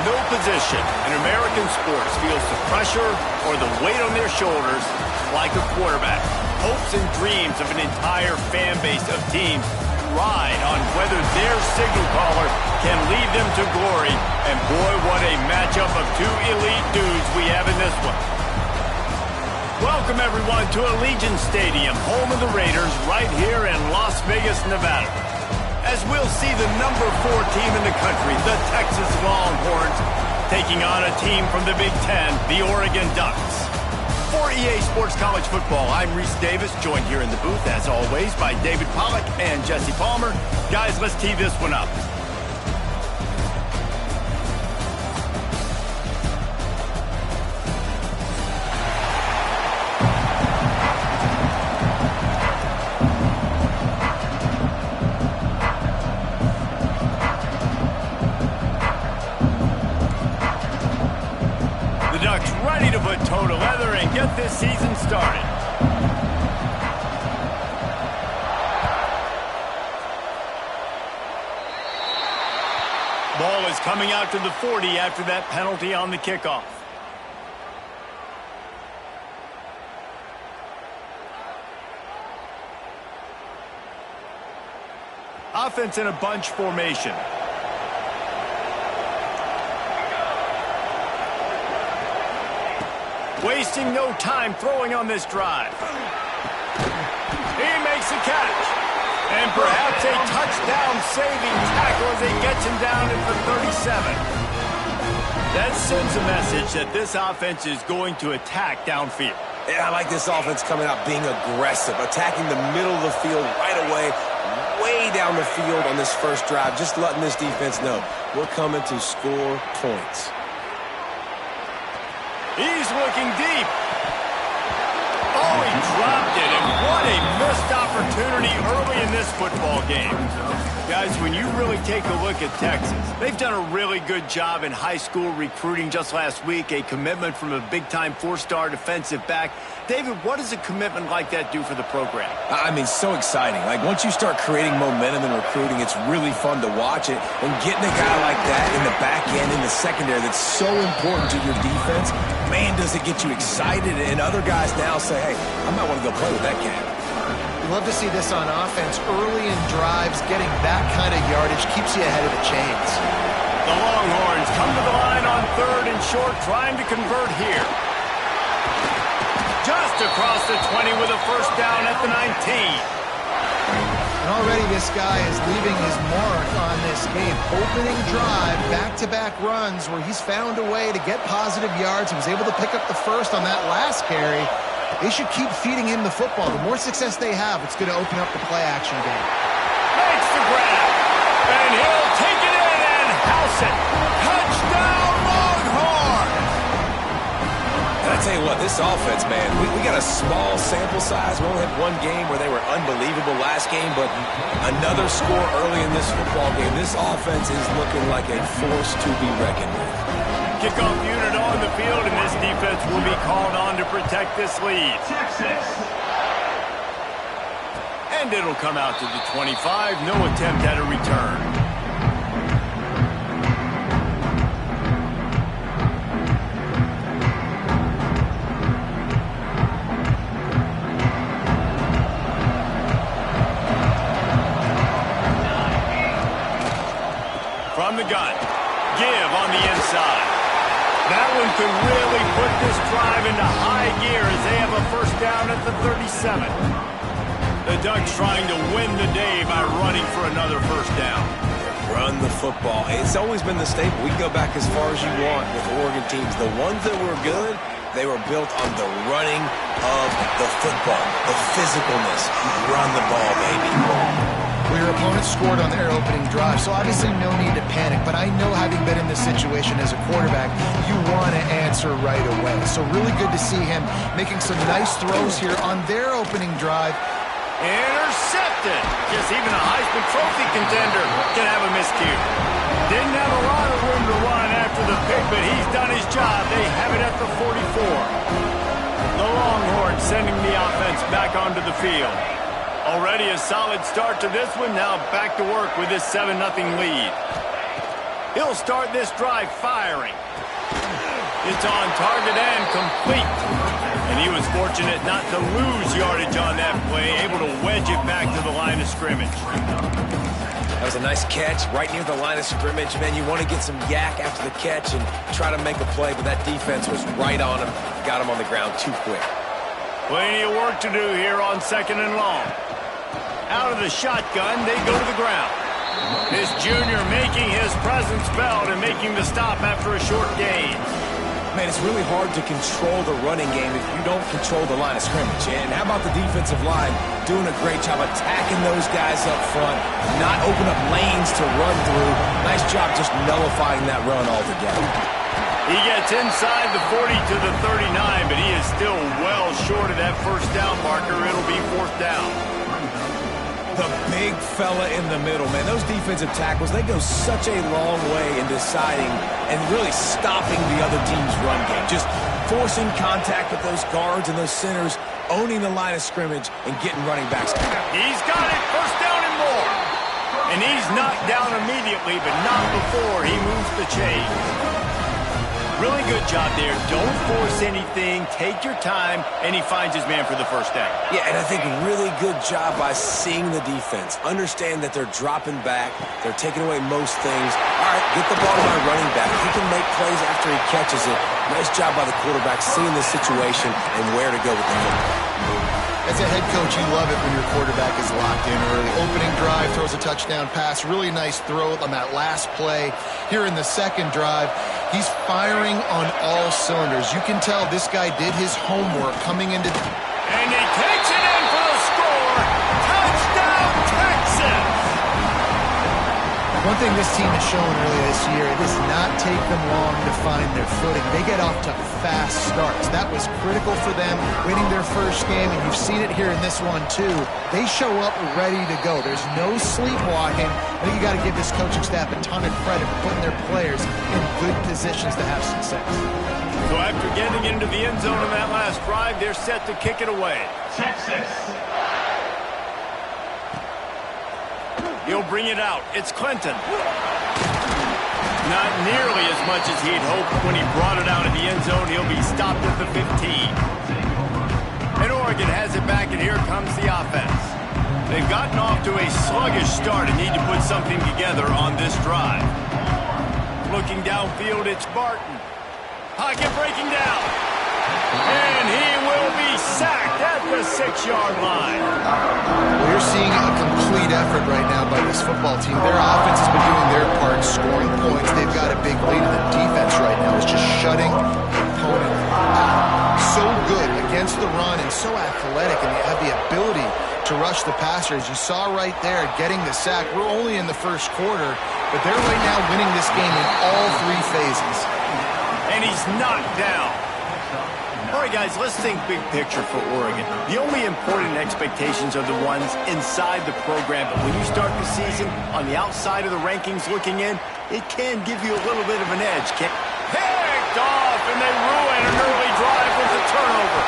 No position in American sports feels the pressure or the weight on their shoulders like a quarterback. Hopes and dreams of an entire fan base of teams ride on whether their signal caller can lead them to glory. And boy, what a matchup of two elite dudes we have in this one. Welcome, everyone, to Allegiant Stadium, home of the Raiders, right here in Las Vegas, Nevada. As we'll see the number 4 team in the country, the Texas Longhorns, taking on a team from the Big Ten, the Oregon Ducks. For EA Sports College Football, I'm Reese Davis, joined here in the booth, as always, by David Pollack and Jesse Palmer. Guys, let's tee this one up. Ready to put toe to leather and get this season started. Ball is coming out to the 40 after that penalty on the kickoff. Offense in a bunch formation. Wasting no time throwing on this drive. He makes a catch. And perhaps a touchdown-saving tackle as he gets him down at the 37. That sends a message that this offense is going to attack downfield. Yeah, I like this offense coming out being aggressive, attacking the middle of the field right away, way down the field on this first drive, just letting this defense know we're coming to score points. He's looking deep. Oh, he dropped it, and what a missed opportunity early in this football game. Guys, when you really take a look at Texas, they've done a really good job in high school recruiting just last week, a commitment from a big-time 4-star defensive back. David, what does a commitment like that do for the program? I mean, so exciting. Like, once you start creating momentum in recruiting, it's really fun to watch it. And getting a guy like that in the back end, in the secondary, that's so important to your defense, man, does it get you excited. And other guys now say, hey, I might want to go play with that cat. We love to see this on offense. Early in drives, getting that kind of yardage keeps you ahead of the chains. The Longhorns come to the line on 3rd and short, trying to convert here. Just across the 20 with a first down at the 19. And already this guy is leaving his mark on this game. Opening drive, back-to-back runs where he's found a way to get positive yards. He was able to pick up the first on that last carry. They should keep feeding him the football. The more success they have, it's going to open up the play-action game. Makes the grab, and he'll take it in and house it. Touchdown, Longhorns! And I tell you what, this offense, man, we got a small sample size. We only had one game where they were unbelievable last game, but another score early in this football game. This offense is looking like a force to be reckoned with. Kickoff unit on the field, and this defense will be called on to protect this lead. And it'll come out to the 25. No attempt at a return. From the gun. Give on the inside. That one could really put this drive into high gear as they have a first down at the 37. The Ducks trying to win the day by running for another first down. Run the football. It's always been the staple. We can go back as far as you want with Oregon teams. The ones that were good, they were built on the running of the football, the physicalness. Run the ball, baby. Well, your opponent scored on their opening drive, so obviously no need to panic. But I know, having been in this situation as a quarterback, you want to answer right away. So really good to see him making some nice throws here on their opening drive. Intercepted. Just even a Heisman Trophy contender can have a miscue. Didn't have a lot of room to run after the pick, but he's done his job. They have it at the 44. The Longhorns sending the offense back onto the field. Already a solid start to this one. Now back to work with this 7-0 lead. He'll start this drive firing. It's on target and complete. And he was fortunate not to lose yardage on that play, able to wedge it back to the line of scrimmage. That was a nice catch right near the line of scrimmage. Man, you want to get some yak after the catch and try to make a play, but that defense was right on him. Got him on the ground too quick. Plenty of work to do here on 2nd and long. Out of the shotgun, they go to the ground. This junior making his presence felt and making the stop after a short gain. Man, it's really hard to control the running game if you don't control the line of scrimmage. And how about the defensive line doing a great job attacking those guys up front, not open up lanes to run through. Nice job just nullifying that run altogether. He gets inside the 40 to the 39, but he is still well short of that first down marker. It'll be 4th down. The big fella in the middle, man. Those defensive tackles, they go such a long way in deciding and really stopping the other team's run game. Just forcing contact with those guards and those centers, owning the line of scrimmage, and getting running backs. He's got it. 1st down and more. And he's knocked down immediately, but not before he moves the chain. Really good job there. Don't force anything. Take your time, and he finds his man for the 1st down. Yeah, and I think really good job by seeing the defense. Understand that they're dropping back. They're taking away most things. All right, get the ball to my running back. He can make plays after he catches it. Nice job by the quarterback seeing the situation and where to go with the football. As a head coach, you love it when your quarterback is locked in early. Opening drive, throws a touchdown pass. Really nice throw on that last play. Here in the 2nd drive, he's firing on all cylinders. You can tell this guy did his homework coming into... And he takes it in for the score. Touchdown, Texas! One thing this team has shown earlier this year, it does not take them long to find their footing. They get off to fast starts. That was critical for them, winning their first game, and you've seen it here in this one too. They show up ready to go. There's no sleepwalking. I think you got to give this coaching staff a ton of credit for putting their players in good positions to have success. So after getting into the end zone in that last drive, they're set to kick it away. Texas. He'll bring it out. It's Clinton. Not nearly as much as he'd hoped when he brought it out of the end zone. He'll be stopped at the 15. And Oregon has it back, and here comes the offense. They've gotten off to a sluggish start and need to put something together on this drive. Looking downfield, it's Barton. Pocket breaking down. And he will be sacked at the 6-yard line. We're seeing a complete effort right now by this football team. Their offense has been doing their part, scoring points. They've got a big lead, and the defense right now is just shutting the opponent out. So good against the run and so athletic, and they have the ability to rush the passer. As you saw right there, getting the sack. We're only in the 1st quarter, but they're right now winning this game in all 3 phases. And he's knocked down. All right, guys, let's think big picture for Oregon. The only important expectations are the ones inside the program, but when you start the season on the outside of the rankings looking in, it can give you a little bit of an edge. Picked off, and they ruin an early drive with a turnover.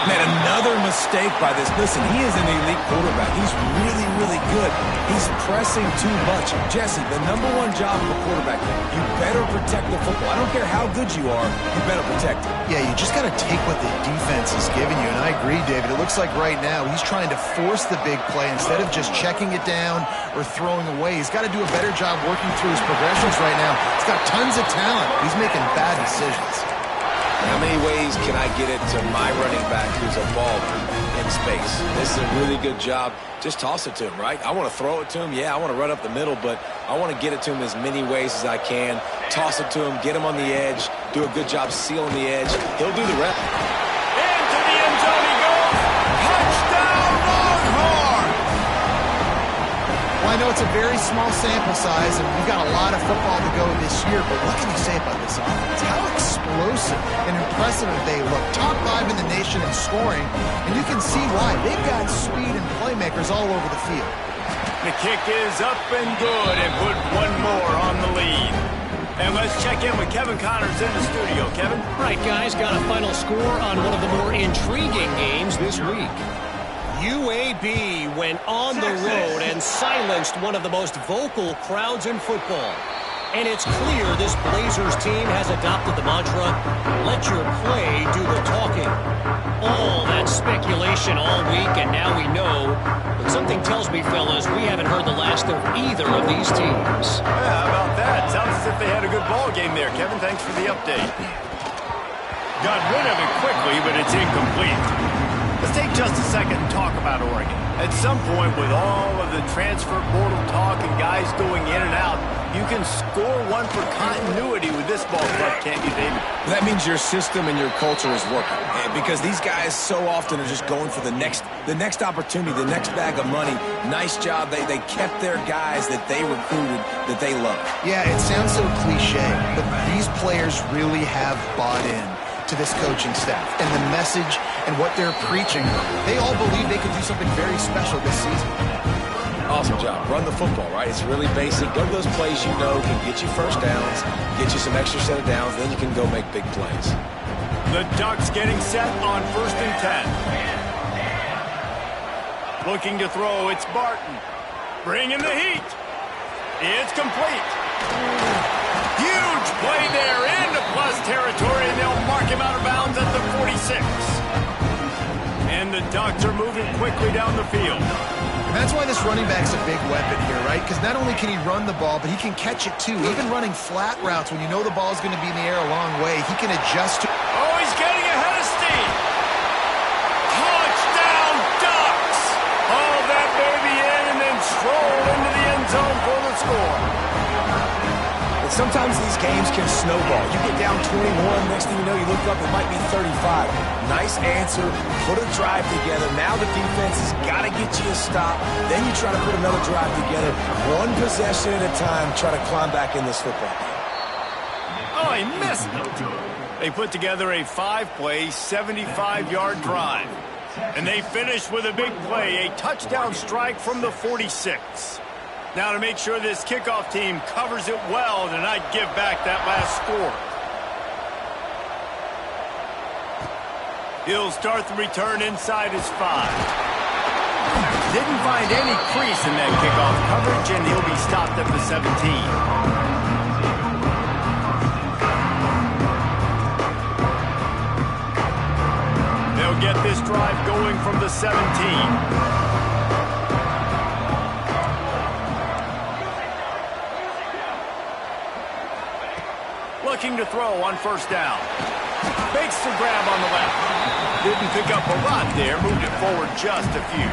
Man, another mistake by this. Listen, he is an elite quarterback. He's really, really good. He's pressing too much. Jesse, the #1 job of a quarterback, you better protect the football. I don't care how good you are, you better protect it. Yeah, you just got to take what the defense is giving you, and I agree, David. It looks like right now he's trying to force the big play instead of just checking it down or throwing away. He's got to do a better job working through his progressions right now. He's got tons of talent. He's making bad decisions. How many ways can I get it to my running back who's a baller in space? This is a really good job. Just toss it to him, right? I want to throw it to him. Yeah, I want to run up the middle, but I want to get it to him as many ways as I can. Toss it to him, get him on the edge, do a good job sealing the edge. He'll do the rest. Into the end zone he goes. Touchdown, Longhorn! Well, I know it's a very small sample size, and we've got a lot of football to go this year, but what can you say about this offense? How explosive and impressive they look. Top 5 in the nation in scoring, and you can see why. They've got speed and playmakers all over the field. The kick is up and good, and put one more on the lead. And let's check in with Kevin Connors in the studio. Kevin? All right, guys, got a final score on one of the more intriguing games this week. UAB went on the road and silenced one of the most vocal crowds in football. And it's clear this Blazers team has adopted the mantra, let your play do the talking. All that speculation all week, and now we know. But something tells me, fellas, we haven't heard the last of either of these teams. Yeah, how about that? Sounds as if they had a good ball game there. Kevin, thanks for the update. Got rid of it quickly, but it's incomplete. Let's take just a second and talk about Oregon. At some point, with all of the transfer portal talk and guys going in and out, you can score one for continuity with this ball club, can't you, David? That means your system and your culture is working. Because these guys so often are just going for the next opportunity, the next bag of money. Nice job. They kept their guys that they recruited, that they love. Yeah, it sounds so cliche, but these players really have bought in to this coaching staff and the message and what they're preaching. They all believe they can do something very special this season. Awesome job. Run the football, right? It's really basic. Go to those plays you know can get you first downs, get you some extra set of downs, then you can go make big plays. The Ducks getting set on 1st and 10. Looking to throw, it's Barton. Bringing the heat. It's complete. Huge play there into plus territory, and they'll mark him out of bounds at the 46. And the Ducks are moving quickly down the field. And that's why this running back's a big weapon here, right? Because not only can he run the ball, but he can catch it too. Even running flat routes when you know the ball's going to be in the air a long way, he can adjust to... Oh, he's getting ahead of steam. Touchdown, Ducks! Haul that baby in and then stroll into the end zone for the score. And sometimes these games can snowball. You get down 21, next thing you know, you look up, it might be 35. Nice answer, put a drive together. Now the defense has got to get you a stop. Then you try to put another drive together. One possession at a time, try to climb back in this football game. Oh, he missed it. They put together a 5-play, 75-yard drive. And they finished with a big play, a touchdown strike from the 46. Now to make sure this kickoff team covers it well to not give back that last score. He'll start the return inside his 5. Didn't find any crease in that kickoff coverage, and he'll be stopped at the 17. They'll get this drive going from the 17. Looking to throw on 1st down. Makes the grab on the left. Didn't pick up a lot there. Moved it forward just a few.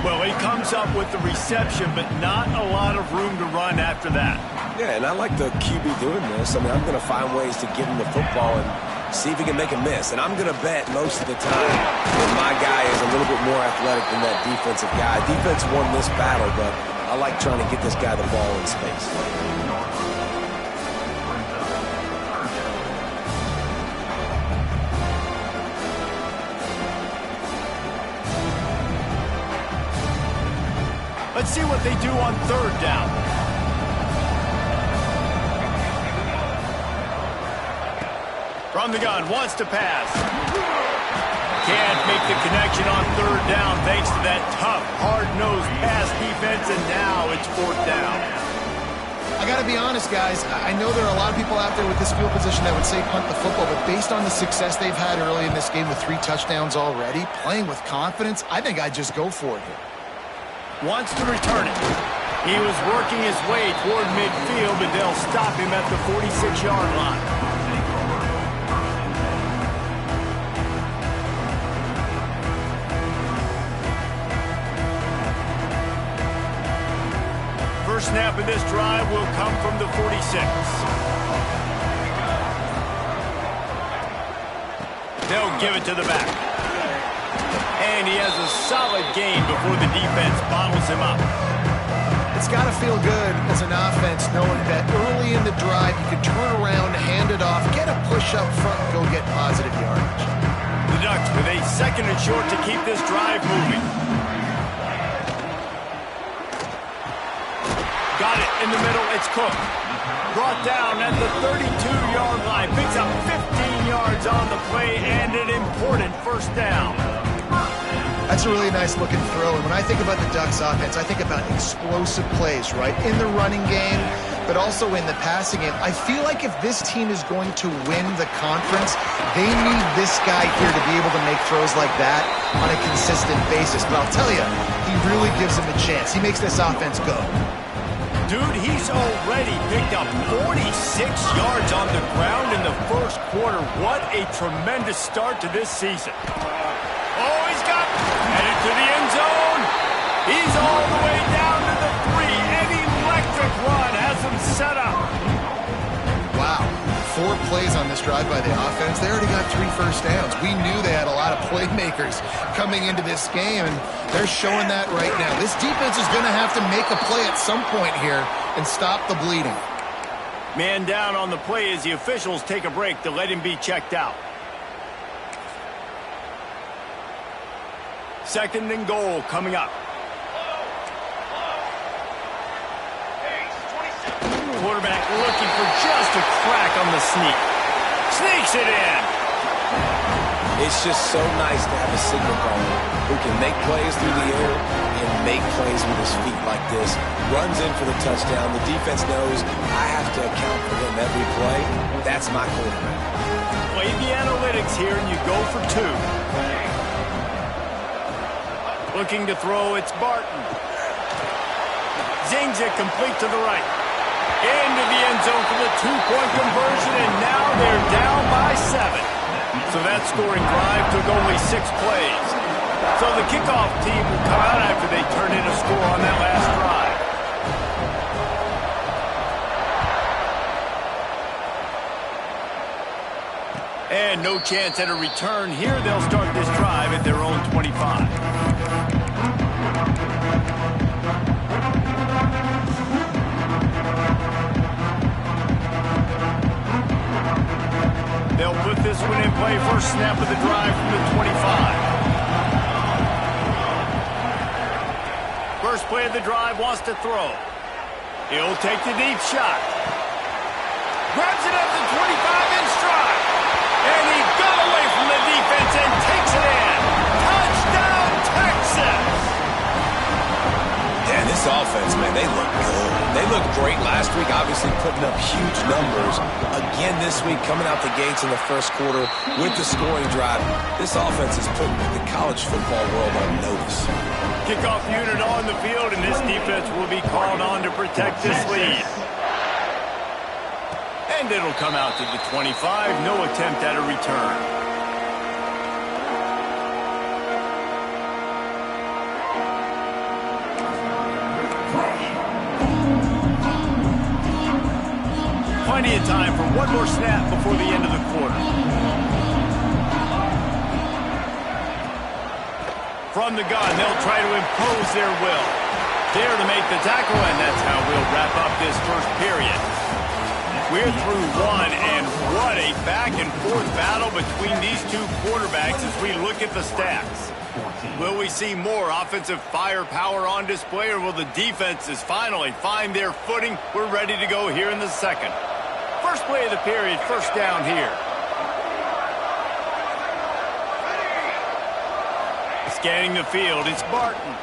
Well, he comes up with the reception, but not a lot of room to run after that. Yeah, and I like the QB doing this. I mean, I'm going to find ways to give him the football and see if he can make a miss. And I'm going to bet most of the time that my guy is a little bit more athletic than that defensive guy. Defense won this battle, but I like trying to get this guy the ball in space. Let's see what they do on 3rd down. From the gun, wants to pass. Can't make the connection on 3rd down thanks to that tough, hard-nosed pass defense, and now it's 4th down. I got to be honest, guys. I know there are a lot of people out there with this field position that would say punt the football, but based on the success they've had early in this game with 3 touchdowns already, playing with confidence, I think I'd just go for it here. Wants to return it. He was working his way toward midfield, but they'll stop him at the 46-yard line. First snap of this drive will come from the 46. They'll give it to the back. And he has a solid gain before the defense bottles him up. It's got to feel good as an offense knowing that early in the drive you can turn around, hand it off, get a push up front, and go get positive yardage. The Ducks with a 2nd and short to keep this drive moving. Got it in the middle. It's Cook. Brought down at the 32-yard line. Picks up 15 yards on the play and an important 1st down. That's a really nice looking throw. And when I think about the Ducks offense, I think about explosive plays, right? In the running game, but also in the passing game. I feel like if this team is going to win the conference, they need this guy here to be able to make throws like that on a consistent basis. But I'll tell you, he really gives them a chance. He makes this offense go. Dude, he's already picked up 46 yards on the ground in the first quarter. What a tremendous start to this season. Oh, he's got headed to the end zone. He's all the way down to the 3. An electric run has him set up. Wow. 4 plays on this drive by the offense. They already got 3 first downs. We knew they had a lot of playmakers coming into this game, and they're showing that right now. This defense is going to have to make a play at some point here and stop the bleeding. Man down on the play as the officials take a break to let him be checked out. 2nd and goal coming up. Quarterback looking for just a crack on the sneak. Sneaks it in. It's just so nice to have a signal caller who can make plays through the air and make plays with his feet like this. Runs in for the touchdown. The defense knows I have to account for him every play. That's my quarterback. Play the analytics here and you go for 2. Looking to throw, it's Barton. Zings it complete to the right. Into the end zone for the 2-point conversion, and now they're down by 7. So that scoring drive took only 6 plays. So the kickoff team will come out after they turn in a score on that last drive. And no chance at a return here. They'll start this drive at their own 25. They'll put this one in play. First snap of the drive from the 25. First play of the drive, wants to throw. He'll take the deep shot. Grabs it at the 25 in stride. And he got away from the defense and takes it in. Touchdown, Texas! Yeah, this offense, man, they look good. They looked great last week, obviously putting up huge numbers. Again this week, coming out the gates in the first quarter with the scoring drive. This offense is putting the college football world on notice. Kickoff unit on the field, and this defense will be called on to protect this lead. And it'll come out to the 25. No attempt at a return. Plenty of time for one more snap before the end of the quarter. From the gun, they'll try to impose their will. Dare to make the tackle, and that's how we'll wrap up this first period. We're through 1, and what a back-and-forth battle between these 2 quarterbacks as we look at the stats. Will we see more offensive firepower on display, or will the defenses finally find their footing? We're ready to go here in the second. First play of the period, first down here. Scanning the field, it's Barton.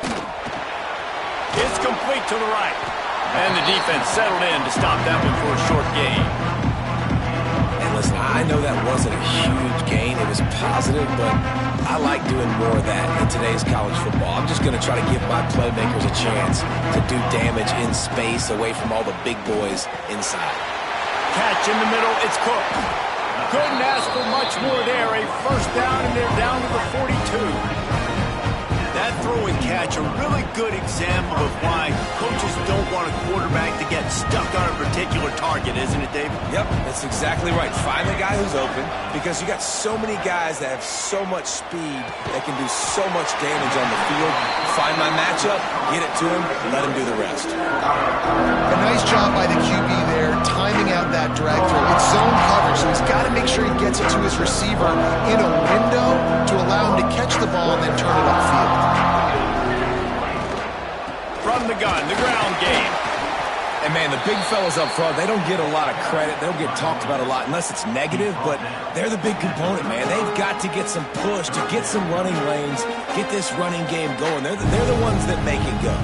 It's complete to the right. And the defense settled in to stop that one for a short gain. And listen, I know that wasn't a huge gain. It was positive, but I like doing more of that in today's college football. I'm just going to try to give my playmakers a chance to do damage in space away from all the big boys inside. Catch in the middle, it's Cook. Couldn't ask for much more there. A first down, and they're down to the 42. That throw and catch, a really good example of why coaches don't want a quarterback to get stuck on a particular target, isn't it, Dave? Yep, that's exactly right. Find the guy who's open, because you got so many guys that have so much speed that can do so much damage on the field. Find my matchup, get it to him, let him do the rest. A nice job by the QB there, timing out that drag throw. It's zone coverage, so he's got to make sure he gets it to his receiver in a window to allow him to catch the ball and then turn it upfield. From the gun, the ground game. And, man, the big fellas up front, they don't get a lot of credit. They don't get talked about a lot unless it's negative, but they're the big component, man. They've got to get some push, to get some running lanes, get this running game going. They're the ones that make it go.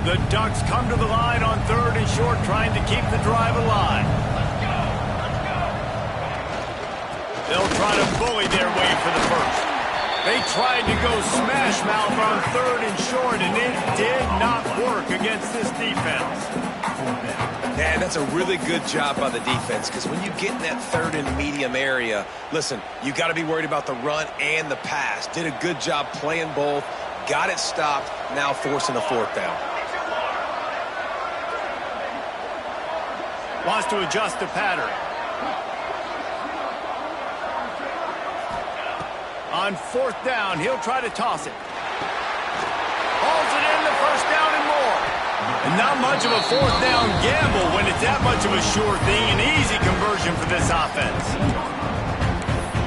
The Ducks come to the line on 3rd and short, trying to keep the drive alive. They'll try to bully their way for the first. They tried to go smash mouth on 3rd and short, and it did not work against this defense. Yeah, that's a really good job by the defense, because when you get in that 3rd and medium area, listen, you got to be worried about the run and the pass. Did a good job playing both, got it stopped, now forcing a 4th down. Wants to adjust the pattern. On 4th down, he'll try to toss it. Hauls it in, the first down and more. And not much of a 4th down gamble when it's that much of a sure thing. An easy conversion for this offense.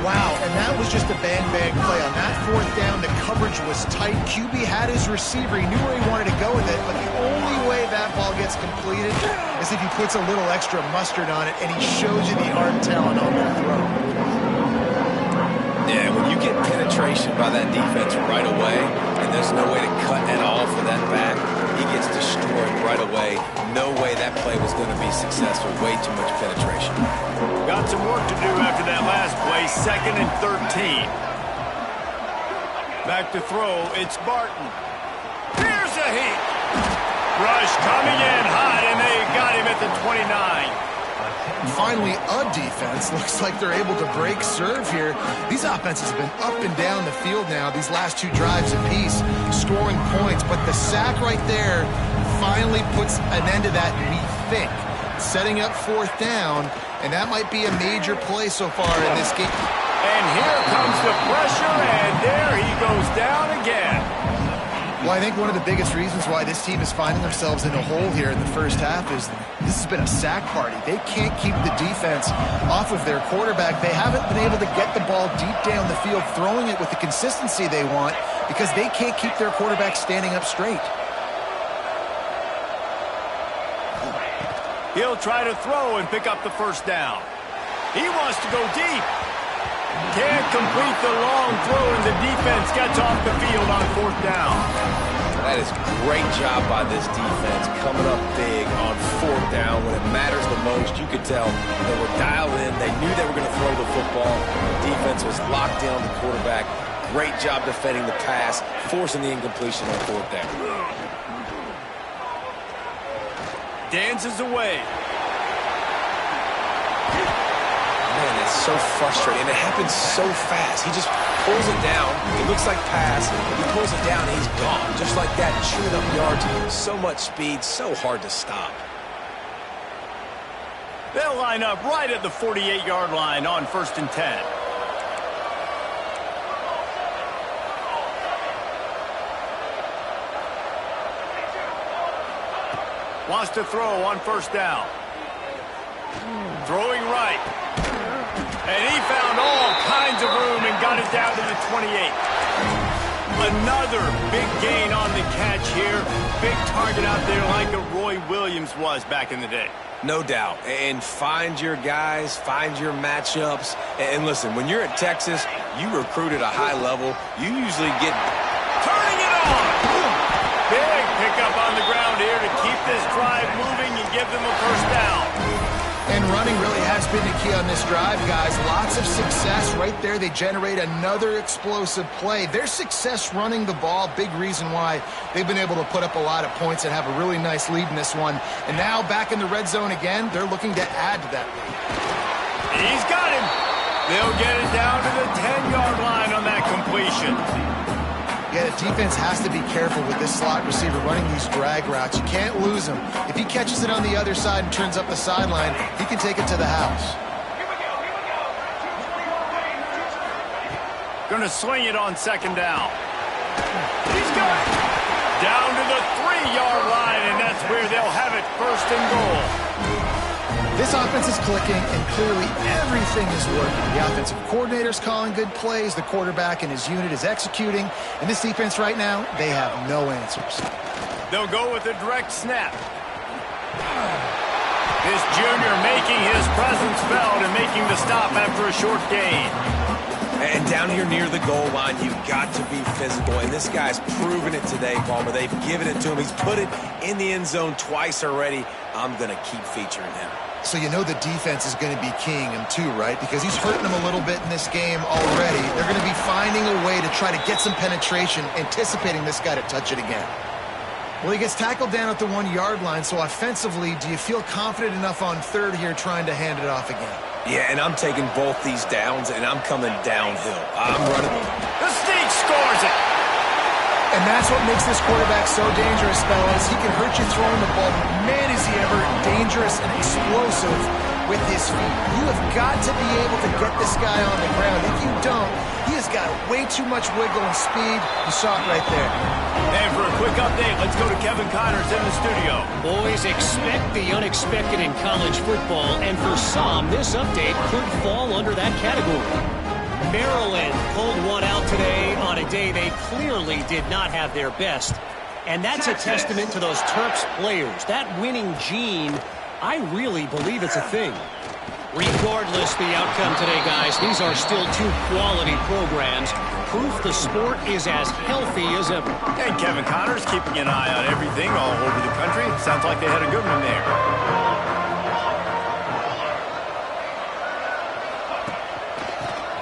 Wow, and that was just a bang-bang play. On that 4th down, the coverage was tight. QB had his receiver. He knew where he wanted to go with it, but the only way that ball gets completed is if he puts a little extra mustard on it, and he shows you the arm talent on that throw. Yeah, when you get penetration by that defense right away, and there's no way to cut at all for that back, he gets destroyed right away. No way that play was going to be successful. Way too much penetration. Got some work to do after that last play. 2nd and 13. Back to throw. It's Barton. Here's a hit. Rush coming in hot, and they got him at the 29. Finally, a defense. Looks like they're able to break serve here. These offenses have been up and down the field now, these last 2 drives apiece, scoring points. But the sack right there finally puts an end to that, we think. Setting up 4th down, and that might be a major play so far in this game. And here comes the pressure, and there he goes down again. Well, I think one of the biggest reasons why this team is finding themselves in a hole here in the first half is this has been a sack party. They can't keep the defense off of their quarterback. They haven't been able to get the ball deep down the field, throwing it with the consistency they want, because they can't keep their quarterback standing up straight. He'll try to throw and pick up the first down. He wants to go deep. Can't complete the long throw, and the defense gets off the field on 4th down. That is great job by this defense, coming up big on 4th down when it matters the most. You could tell they were dialed in. They knew they were going to throw the football. The defense was locked in on the quarterback. Great job defending the pass, forcing the incompletion on 4th down. Dances away. Man, that's so frustrating, and it happens so fast. He just pulls it down. It looks like pass. He pulls it down, and he's gone. Just like that, chewing up yards. So much speed, so hard to stop. They'll line up right at the 48-yard line on 1st and 10. Wants to throw on 1st down. Throwing right. And he found all kinds of room and got it down to the 28. Another big gain on the catch here. Big target out there like a Roy Williams was back in the day. No doubt. And find your guys, find your matchups. And listen, when you're at Texas, you recruit at a high level. You usually get... Turning it on! Big pickup on the ground here to keep this drive moving and give them a first down. And running really has been the key on this drive, guys. Lots of success right there. They generate another explosive play. Their success running the ball, big reason why they've been able to put up a lot of points and have a really nice lead in this one. And now back in the red zone again, they're looking to add to that lead. He's got him. They'll get it down to the 10-yard line on that completion. Yeah, the defense has to be careful with this slot receiver running these drag routes. You can't lose him. If he catches it on the other side and turns up the sideline, he can take it to the house. Going to swing it on 2nd down. He's got it. Down to the 3-yard line, and that's where they'll have it, 1st and goal. This offense is clicking, and clearly everything is working. The offensive coordinator's calling good plays. The quarterback and his unit is executing. And this defense right now, they have no answers. They'll go with a direct snap. This junior making his presence felt and making the stop after a short gain. And down here near the goal line, you've got to be physical. And this guy's proven it today, Palmer. They've given it to him. He's put it in the end zone twice already. I'm going to keep featuring him. So you know the defense is going to be keying him too, right? Because he's hurting them a little bit in this game already. They're going to be finding a way to try to get some penetration, anticipating this guy to touch it again. Well, he gets tackled down at the 1-yard line, so offensively, do you feel confident enough on third here trying to hand it off again? Yeah, and I'm taking both these downs, and I'm coming downhill. I'm running. The Sneak scores it! And that's what makes this quarterback so dangerous, fellas. He can hurt you throwing the ball. Man, is he ever dangerous and explosive with his feet. You have got to be able to get this guy on the ground. If you don't, he has got way too much wiggle and speed. You saw it right there. And for a quick update, let's go to Kevin Connors in the studio. Boys, expect the unexpected in college football, and for some, this update could fall under that category. Maryland pulled one out today on a day they clearly did not have their best. And that's a testament to those Terps players. That winning gene, I really believe it's a thing. Regardless the outcome today, guys, these are still two quality programs. Proof the sport is as healthy as ever. And Kevin Connors keeping an eye on everything all over the country. Sounds like they had a good one there.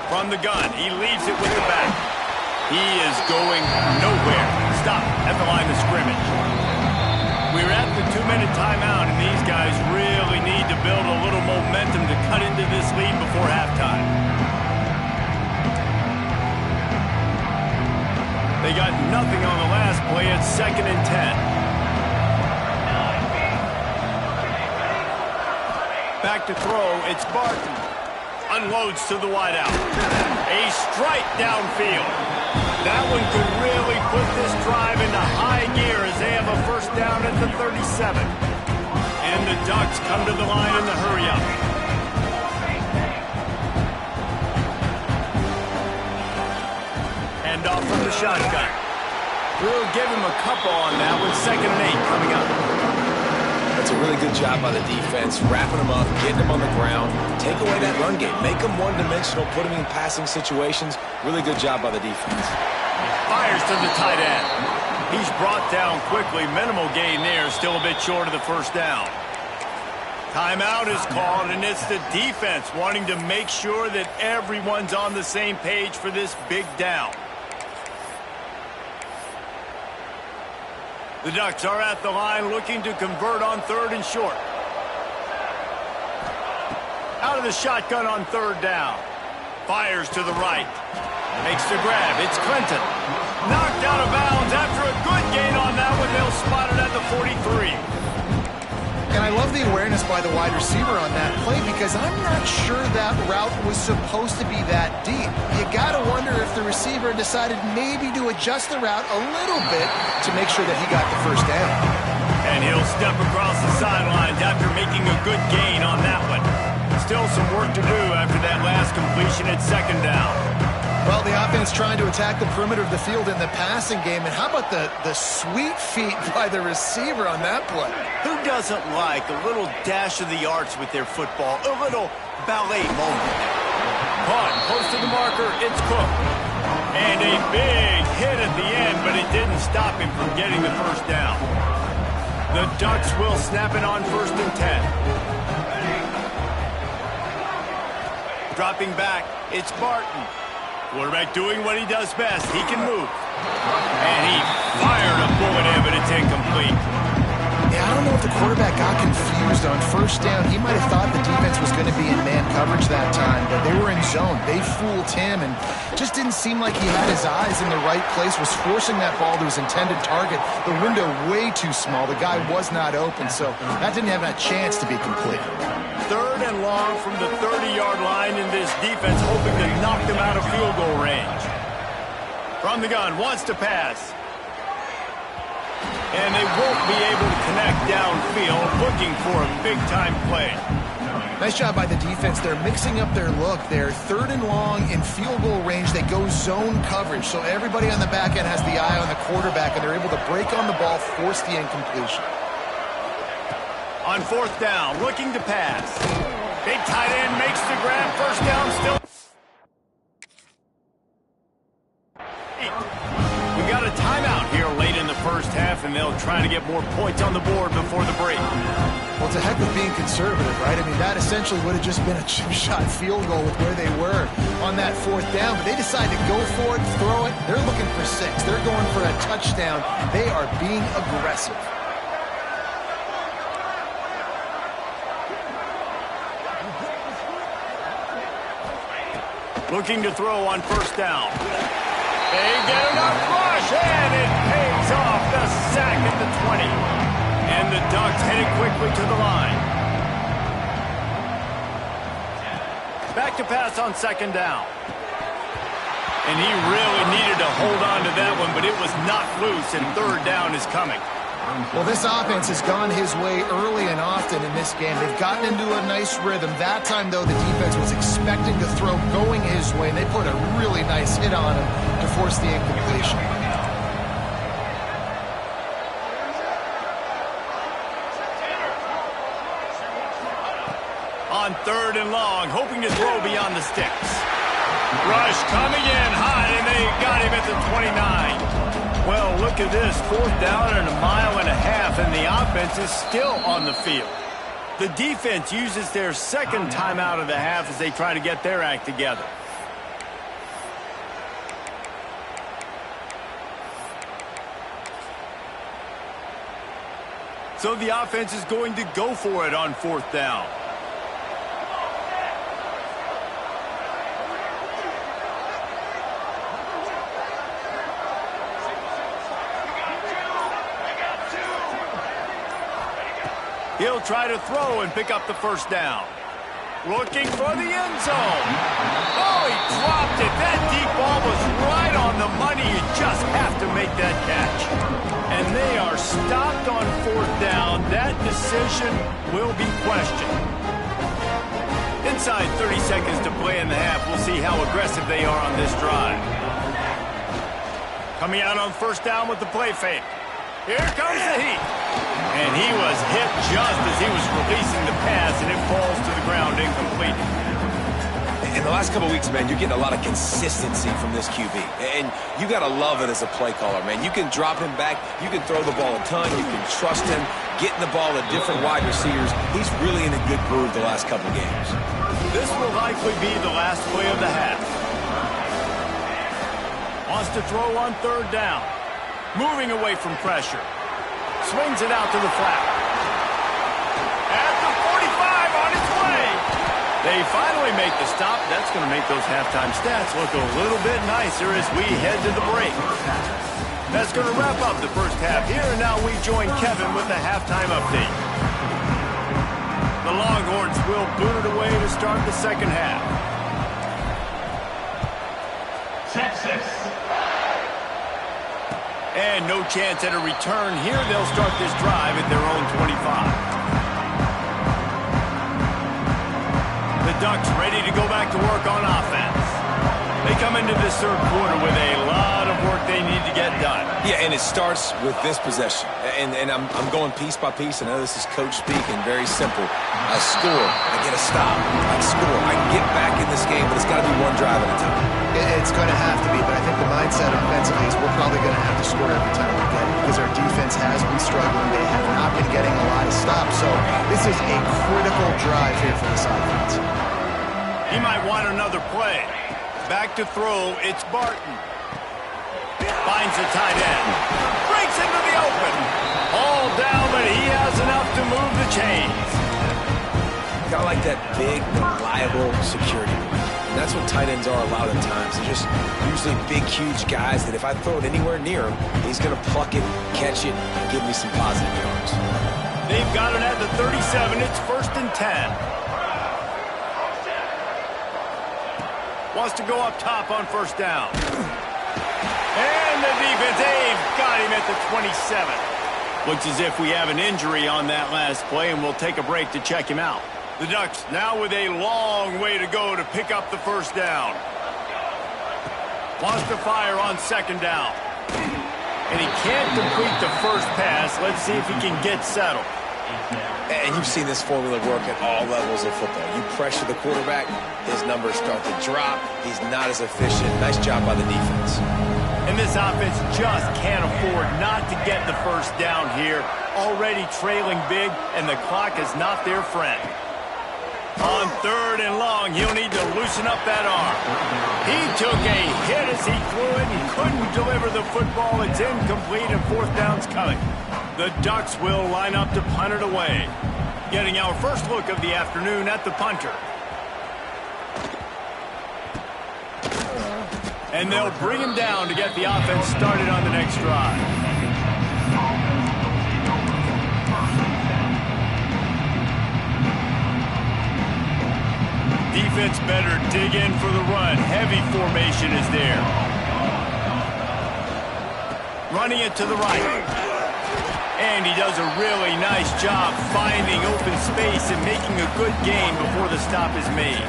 From the gun, he leaves it with the back. He is going nowhere. Stop at the line of scrimmage. We're at the 2-minute timeout, and these guys really need to build a little momentum to cut into this lead before halftime. They got nothing on the last play. It's 2nd and 10. Back to throw. It's Barton. Unloads to the wideout. A strike downfield. That one could really put this drive into high gear as they have a first down at the 37. And the Ducks come to the line in the hurry-up. Hand off from the shotgun. We'll give him a couple on that with 2nd and 8 coming up. That's a really good job by the defense, wrapping them up, getting them on the ground, take away that run game, make them one-dimensional, put them in passing situations. Really good job by the defense. Fires to the tight end. He's brought down quickly. Minimal gain there, still a bit short of the first down. Timeout is called, and it's the defense wanting to make sure that everyone's on the same page for this big down. The Ducks are at the line looking to convert on 3rd and short. Out of the shotgun on 3rd down. Fires to the right. Makes the grab. It's Clinton. Knocked out of bounds after a good gain on that one. They'll spot it at the 43. And I love the awareness by the wide receiver on that play because I'm not sure that route was supposed to be that deep. You got to wonder if the receiver decided maybe to adjust the route a little bit to make sure that he got the first down. And he'll step across the sidelines after making a good gain on that one. Still some work to do after that last completion at 2nd down. Well, the offense trying to attack the perimeter of the field in the passing game. And how about the sweet feet by the receiver on that play? Who doesn't like a little dash of the arts with their football? A little ballet moment. Caught close to the marker. It's Cook. And a big hit at the end, but it didn't stop him from getting the first down. The Ducks will snap it on 1st and 10. Dropping back, it's Barton. Quarterback doing what he does best. He can move. And he fired a bullet in, but it's incomplete. Yeah, I don't know if the quarterback got confused on 1st down. He might have thought the defense was going to be in man coverage that time, but they were in zone. They fooled him and just didn't seem like he had his eyes in the right place, was forcing that ball to his intended target. The window way too small. The guy was not open, so that didn't have a chance to be complete. 3rd and long from the 30-yard line, in this defense hoping to knock them out of field goal range. From the gun, wants to pass. And they won't be able to connect downfield, looking for a big-time play. Nice job by the defense. They're mixing up their look. They're 3rd and long in field goal range. They go zone coverage, so everybody on the back end has the eye on the quarterback, and they're able to break on the ball, force the incompletion. On 4th down, looking to pass. Big tight end makes the grab. First down still. and they'll try to get more points on the board before the break. Well, it's a heck of being conservative, right? I mean, that essentially would have just been a chip shot field goal with where they were on that fourth down. But they decided to go for it, throw it. They're looking for 6. They're going for a touchdown. They are being aggressive. Looking to throw on first down. They get enough rush, and it pays off. The sack at the 20. And the Ducks headed quickly to the line. Back to pass on second down. And he really needed to hold on to that one, but it was not loose, and third down is coming. Well, this offense has gone his way early and often in this game. They've gotten into a nice rhythm. That time, though, the defense was expecting to throw going his way, and they put a really nice hit on him to force the incompletion. On third and long, hoping to throw beyond the sticks. Rush coming in high, and they got him at the 29. Well, look at this. Fourth down and 1.5 miles, and the offense is still on the field. The defense uses their second timeout of the half as they try to get their act together. So the offense is going to go for it on fourth down. He'll try to throw and pick up the first down. Looking for the end zone. Oh, he dropped it. That deep ball was right on the money. You just have to make that catch. And they are stopped on fourth down. That decision will be questioned. Inside 30 seconds to play in the half. We'll see how aggressive they are on this drive. Coming out on first down with the play fake. Here comes the heat. And he was hit just as he was releasing the pass, and it falls to the ground incomplete. In the last couple of weeks, man, you're getting a lot of consistency from this QB. And you got to love it as a play caller, man. You can drop him back. You can throw the ball a ton. You can trust him. Getting the ball to different wide receivers. He's really in a good groove the last couple of games. This will likely be the last play of the half. Wants to throw on third down. Moving away from pressure. Swings it out to the flat. At the 45 on its way. They finally make the stop. That's going to make those halftime stats look a little bit nicer as we head to the break. That's going to wrap up the first half here, and now we join Kevin with the halftime update. The Longhorns will boot it away to start the second half. Texas. And no chance at a return here. They'll start this drive at their own 25. The Ducks ready to go back to work on offense. They come into this third quarter with a lot of work they need to get done. Yeah, and it starts with this possession. And I'm going piece by piece. I know this is coach speak and very simple. I score. I get a stop. I score. I can get back in this game, but it's got to be one drive at a time. It's going to have to be, but I think the mindset offensively is we're probably going to have to score every time we get it because our defense has been struggling. They have not been getting a lot of stops. So this is a critical drive here for this offense. He might want another play. Back to throw, it's Barton. Finds the tight end. Breaks into the open. All down, but he has enough to move the chains. Got like that big, reliable security. And that's what tight ends are a lot of the times. They're just usually big, huge guys that if I throw it anywhere near him, he's going to pluck it, catch it, and give me some positive yards. They've got it at the 37. It's 1st and 10. Wants to go up top on first down. And the defense, they've got him at the 27. Looks as if we have an injury on that last play, and we'll take a break to check him out. The Ducks now with a long way to go to pick up the first down. Wants to fire on second down. And he can't complete the first pass. Let's see if he can get settled. And you've seen this formula work at all levels of football. You pressure the quarterback, his numbers start to drop. He's not as efficient. Nice job by the defense. And this offense just can't afford not to get the first down here. Already trailing big, and the clock is not their friend. On 3rd and long, he'll need to loosen up that arm. He took a hit as he threw it and couldn't deliver the football. It's incomplete, and 4th down's coming. The Ducks will line up to punt it away. Getting our first look of the afternoon at the punter. And they'll bring him down to get the offense started on the next drive. Defense better dig in for the run. Heavy formation is there. Running it to the right. And he does a really nice job finding open space and making a good gain before the stop is made.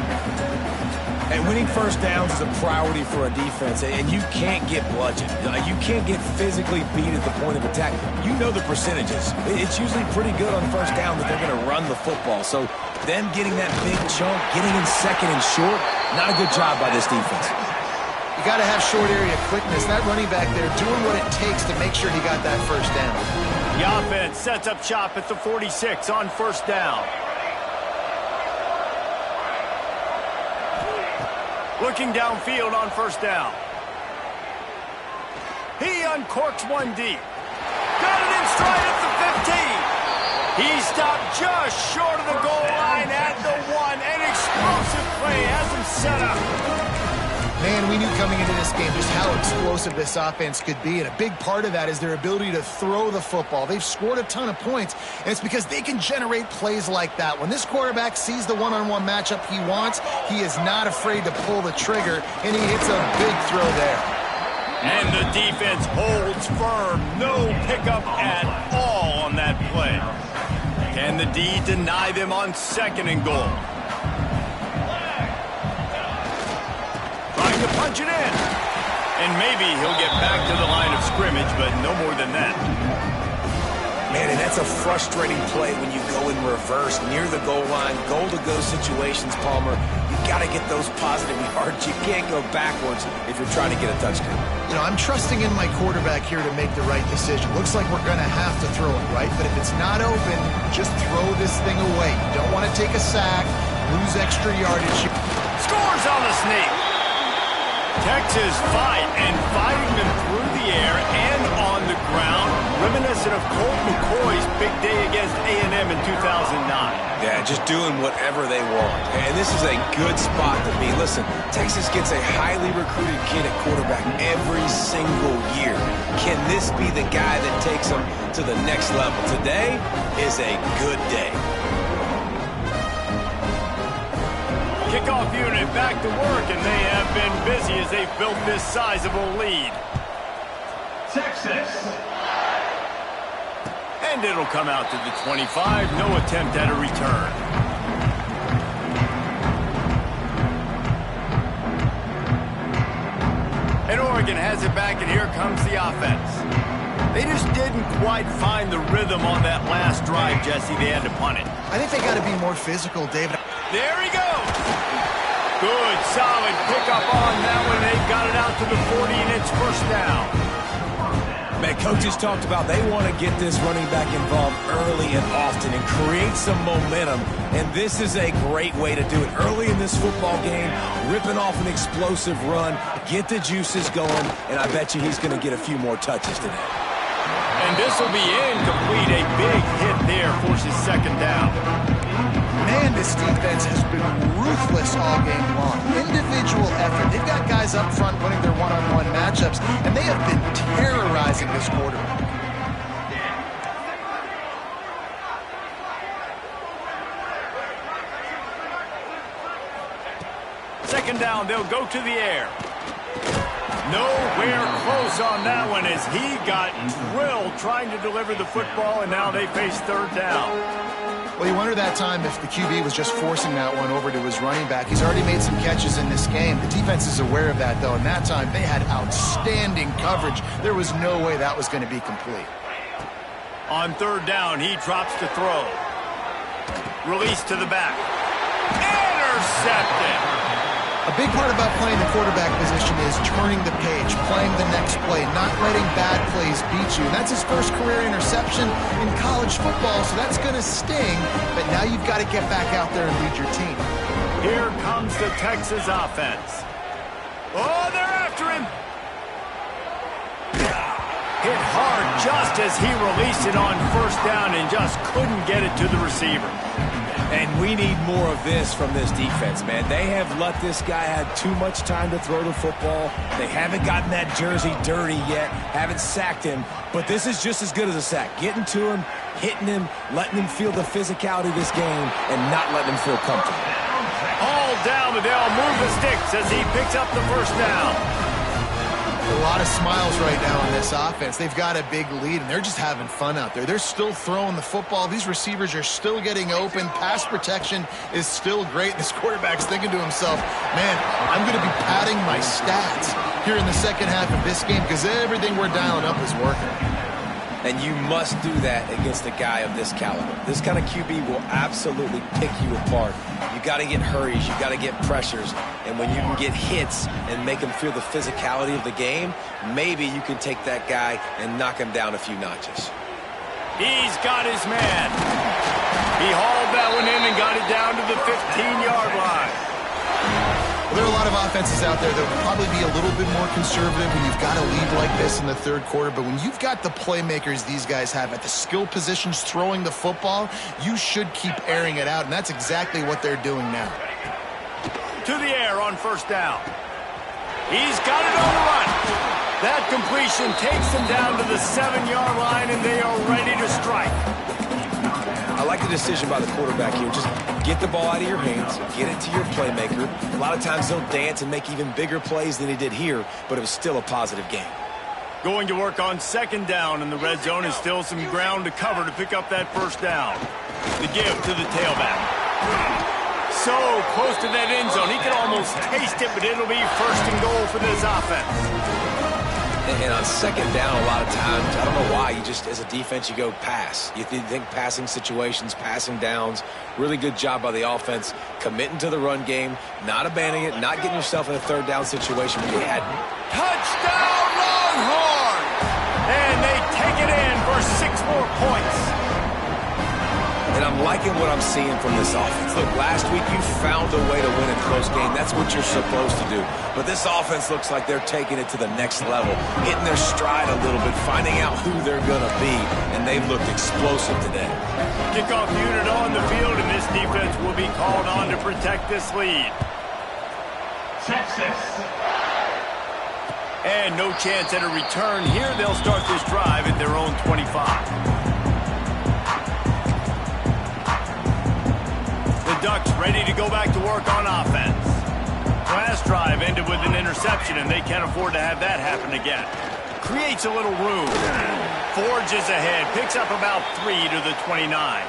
And winning first downs is a priority for a defense, and you can't get bludgeoned. You can't get physically beat at the point of attack. You know the percentages. It's usually pretty good on first down that they're going to run the football. So them getting that big chunk, getting in second and short, not a good job by this defense. You got to have short area quickness. That running back there doing what it takes to make sure he got that first down. The offense sets up shop at the 46 on first down. Looking downfield on first down. He uncorks one deep. Got it in stride at the 15. He stopped just short of the goal line at the 1. An explosive play has him set up. Man, we knew coming into this game just how explosive this offense could be, and a big part of that is their ability to throw the football. They've scored a ton of points, and it's because they can generate plays like that. When this quarterback sees the one-on-one matchup he wants, he is not afraid to pull the trigger, and he hits a big throw there. And the defense holds firm. No pickup at all on that play. Can the D deny them on 2nd and goal? Trying to punch it in. And maybe he'll get back to the line of scrimmage, but no more than that. Man, and that's a frustrating play when you go in reverse near the goal line, goal-to-go situations, Palmer. You got to get those positive yards. You can't go backwards if you're trying to get a touchdown. You know, I'm trusting in my quarterback here to make the right decision. Looks like we're going to have to throw it, right? But if it's not open, just throw this thing away. You don't want to take a sack, lose extra yardage. Scores on the sneak. Texas fighting them through the air and on the ground, reminiscent of Colt McCoy's big day against A&M in 2009. Yeah, just doing whatever they want. And this is a good spot to be. Listen, Texas gets a highly recruited kid at quarterback every single year. Can this be the guy that takes them to the next level? Today is a good day. Kickoff unit back to work, and they have been busy as they've built this sizable lead. Texas. And it'll come out to the 25. No attempt at a return. And Oregon has it back, and here comes the offense. They just didn't quite find the rhythm on that last drive, Jesse. They had to punt it. I think they got to be more physical, David. There he goes. Good, solid pickup on that one. They've got it out to the 40, and it's first down. Man, coaches talked about they want to get this running back involved early and often and create some momentum, and this is a great way to do it. Early in this football game, ripping off an explosive run, get the juices going, and I bet you he's going to get a few more touches today. And this will be incomplete. A big hit there forces 2nd down. Man, this defense has been ruthless all game long. Individual effort. They've got guys up front winning their one-on-one matchups, and they have been terrorizing this quarterback. Second down, they'll go to the air. Nowhere close on that one as he got drilled trying to deliver the football, and now they face 3rd down. Well, you wonder that time if the QB was just forcing that one over to his running back. He's already made some catches in this game. The defense is aware of that, though, and that time they had outstanding coverage. There was no way that was going to be complete. On 3rd down, he drops to throw. Release to the back. Intercepted. A big part about playing the quarterback position is turning the page, playing the next play, not letting bad plays beat you. And that's his first career interception in college football, so that's going to sting. But now you've got to get back out there and lead your team. Here comes the Texas offense. Oh, they're after him. Hit hard just as he released it on first down and just couldn't get it to the receiver. And we need more of this from this defense, man. They have let this guy have too much time to throw the football. They haven't gotten that jersey dirty yet, haven't sacked him. But this is just as good as a sack. Getting to him, hitting him, letting him feel the physicality of this game, and not letting him feel comfortable. All down, but they'll move the sticks as he picks up the first down. A lot of smiles right now on this offense. They've got a big lead, and they're just having fun out there. They're still throwing the football. These receivers are still getting open. Pass protection is still great. This quarterback's thinking to himself, man, I'm going to be padding my stats here in the second half of this game because everything we're dialing up is working. And you must do that against a guy of this caliber. This kind of QB will absolutely pick you apart. You got to get hurries, you got to get pressures, and when you can get hits and make him feel the physicality of the game, maybe you can take that guy and knock him down a few notches. He's got his man. He hauled that one in and got it down to the 15-yard line. Well, there are a lot of offenses out there that will probably be a little bit more conservative when you've got a lead like this in the third quarter. But when you've got the playmakers these guys have at the skill positions throwing the football, you should keep airing it out. And that's exactly what they're doing now. To the air on first down. He's got it on the run. That completion takes them down to the 7-yard line, and they are ready to strike. I like the decision by the quarterback here. Just get the ball out of your hands, get it to your playmaker. A lot of times he'll dance and make even bigger plays than he did here, but it was still a positive game. Going to work on second down in the red zone is still some ground to cover to pick up that first down. The give to the tailback. So close to that end zone. He can almost taste it, but it'll be first and goal for this offense. And on second down, a lot of times, I don't know why, you just, as a defense, you go pass. You think passing situations, passing downs. Really good job by the offense, committing to the run game, not abandoning it, not getting yourself in a third down situation where you had. Touchdown, Longhorns! And they take it in for 6 more points. And I'm liking what I'm seeing from this offense. Look, last week you found a way to win a close game. That's what you're supposed to do. But this offense looks like they're taking it to the next level, hitting their stride a little bit, finding out who they're going to be, and they've looked explosive today. Kickoff unit on the field, and this defense will be called on to protect this lead. Texas. And no chance at a return here. They'll start this drive at their own 25. Ducks ready to go back to work on offense. Last drive ended with an interception, and they can't afford to have that happen again. Creates a little room. Forges ahead. Picks up about 3 to the 29.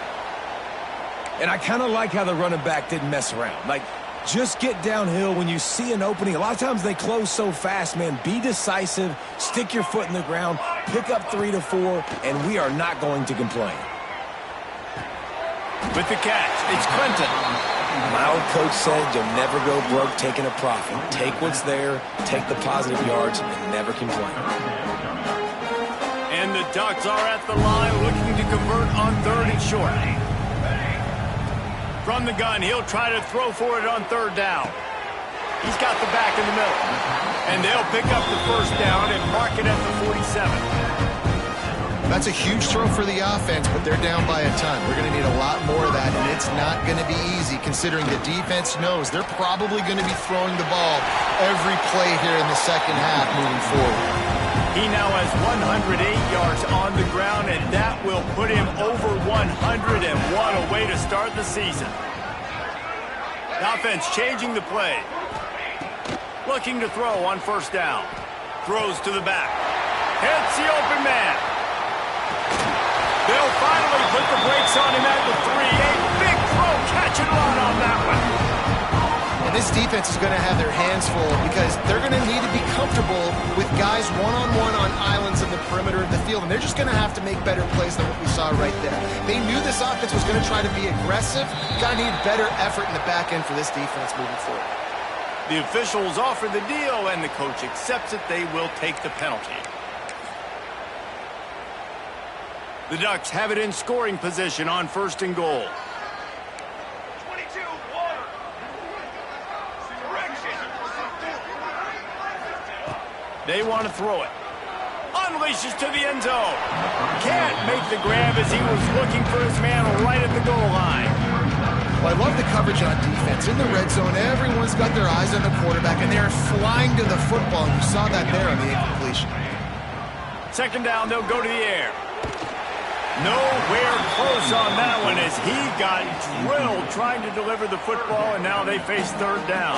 And I kind of like how the running back didn't mess around. Like, just get downhill when you see an opening. A lot of times they close so fast, man. Be decisive. Stick your foot in the ground. Pick up 3 to 4, and we are not going to complain. With the catch, it's Clinton. My old coach said you'll never go broke taking a profit. Take what's there, take the positive yards, and never complain. And the Ducks are at the line looking to convert on third and short. From the gun, he'll try to throw for it on third down. He's got the back in the middle. And they'll pick up the first down and mark it at the 47. That's a huge throw for the offense, but they're down by a ton. We're going to need a lot more of that, and it's not going to be easy considering the defense knows they're probably going to be throwing the ball every play here in the second half moving forward. He now has 108 yards on the ground, and that will put him over 101, a way to start the season. The offense changing the play. Looking to throw on first down. Throws to the back. Hits the open man. They'll finally put the brakes on him at the 3. A big throw, catch and run on that one. And this defense is going to have their hands full because they're going to need to be comfortable with guys one-on-one on islands in the perimeter of the field, and they're just going to have to make better plays than what we saw right there. They knew this offense was going to try to be aggressive. Got to need better effort in the back end for this defense moving forward. The officials offer the deal, and the coach accepts it. They will take the penalty. The Ducks have it in scoring position on 1st and goal. 22, water. Correction. They want to throw it. Unleashes to the end zone. Can't make the grab as he was looking for his man right at the goal line. Well, I love the coverage on defense. In the red zone, everyone's got their eyes on the quarterback, and they're flying to the football. And you saw that there on the incompletion. 2nd down, they'll go to the air. Nowhere close on that one as he got drilled trying to deliver the football, and now they face 3rd down.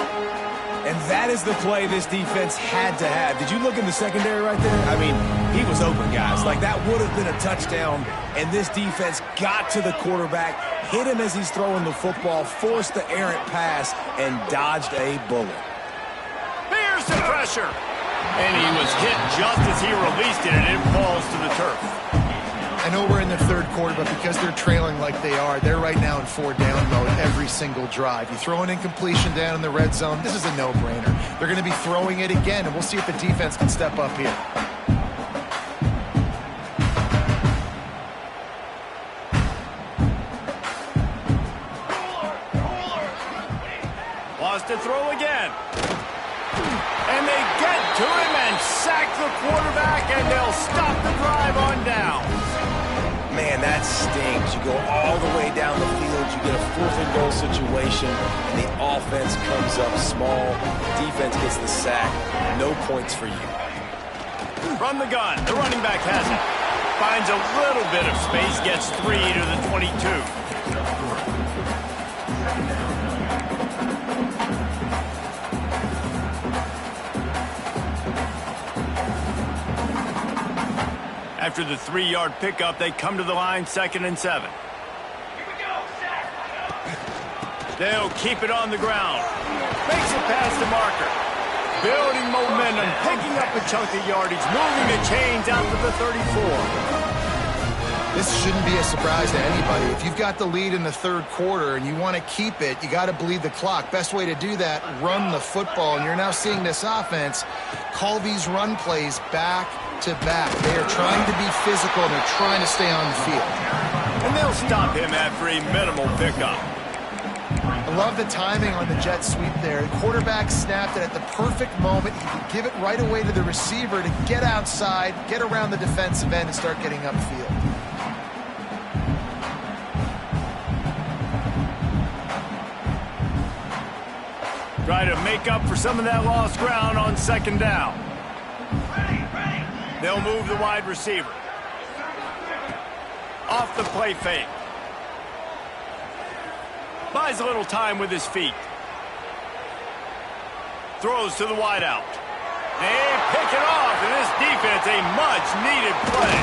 And that is the play this defense had to have. Did you look in the secondary right there? I mean, he was open, guys. Like, that would have been a touchdown, and this defense got to the quarterback, hit him as he's throwing the football, forced the errant pass, and dodged a bullet. Here's the pressure. And he was hit just as he released it, and it falls to the turf. I know we're in the 3rd quarter, but because they're trailing like they are, they're right now in 4-down mode every single drive. You throw an incompletion down in the red zone, this is a no-brainer. They're going to be throwing it again, and we'll see if the defense can step up here. Lost to throw again. And they get to him and sack the quarterback, and they'll stop the drive on down. Man, that stings. You go all the way down the field, you get a 4th and goal situation, and the offense comes up small. Defense gets the sack. No points for you. From the gun, the running back has it. Finds a little bit of space, gets 3 to the 22. After the 3-yard pickup, they come to the line, 2nd and 7. Here we go, Zach. They'll keep it on the ground. Makes it past the marker. Building momentum, picking up a chunk of yardage, moving the chains out to the 34. This shouldn't be a surprise to anybody. If you've got the lead in the 3rd quarter and you want to keep it, you got to bleed the clock. Best way to do that, run the football. And you're now seeing this offense call these run plays back to back. They are trying to be physical, and they're trying to stay on the field. And they'll stop him after a minimal pickup. I love the timing on the jet sweep there. The quarterback snapped it at the perfect moment. He could give it right away to the receiver to get outside, get around the defensive end, and start getting upfield. Try to make up for some of that lost ground on 2nd down. They'll move the wide receiver. Off the play fake. Buys a little time with his feet. Throws to the wideout. They pick it off, and this defense, a much-needed play.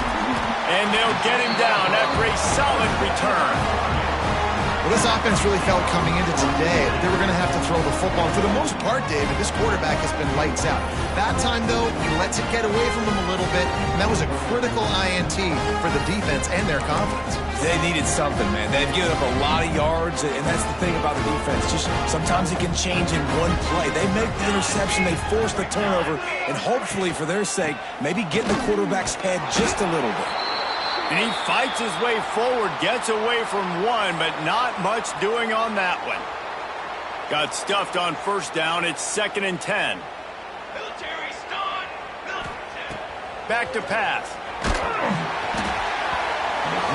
And they'll get him down after a solid return. Well, this offense really felt coming into today that they were going to have to throw the football. And for the most part, David, this quarterback has been lights out. That time, though, he lets it get away from him a little bit, and that was a critical INT for the defense and their confidence. They needed something, man. They've given up a lot of yards, and that's the thing about the defense. Just sometimes it can change in one play. They make the interception, they force the turnover, and hopefully, for their sake, maybe get in the quarterback's head just a little bit. And he fights his way forward, gets away from one, but not much doing on that one. Got stuffed on 1st down. It's 2nd and 10. Military stun. Back to pass.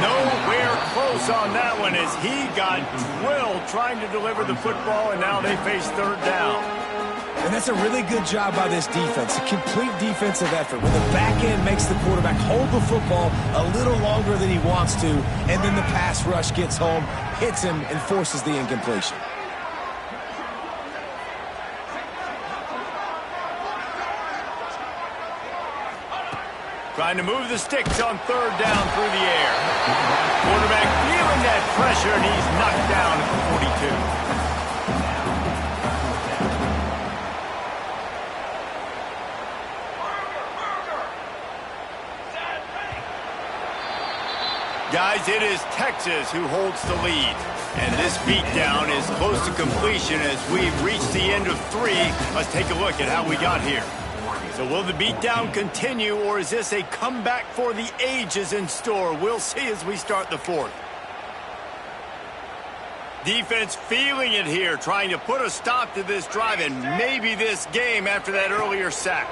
Nowhere close on that one as he got drilled trying to deliver the football, and now they face 3rd down. And that's a really good job by this defense, a complete defensive effort where the back end makes the quarterback hold the football a little longer than he wants to, and then the pass rush gets home, hits him, and forces the incompletion. Trying to move the sticks on 3rd down through the air. Quarterback feeling that pressure, and he's knocked down at the 42. Guys, as it is Texas who holds the lead. And this beatdown is close to completion as we've reached the end of 3. Let's take a look at how we got here. So will the beatdown continue, or is this a comeback for the ages in store? We'll see as we start the 4th. Defense feeling it here, trying to put a stop to this drive and maybe this game after that earlier sack.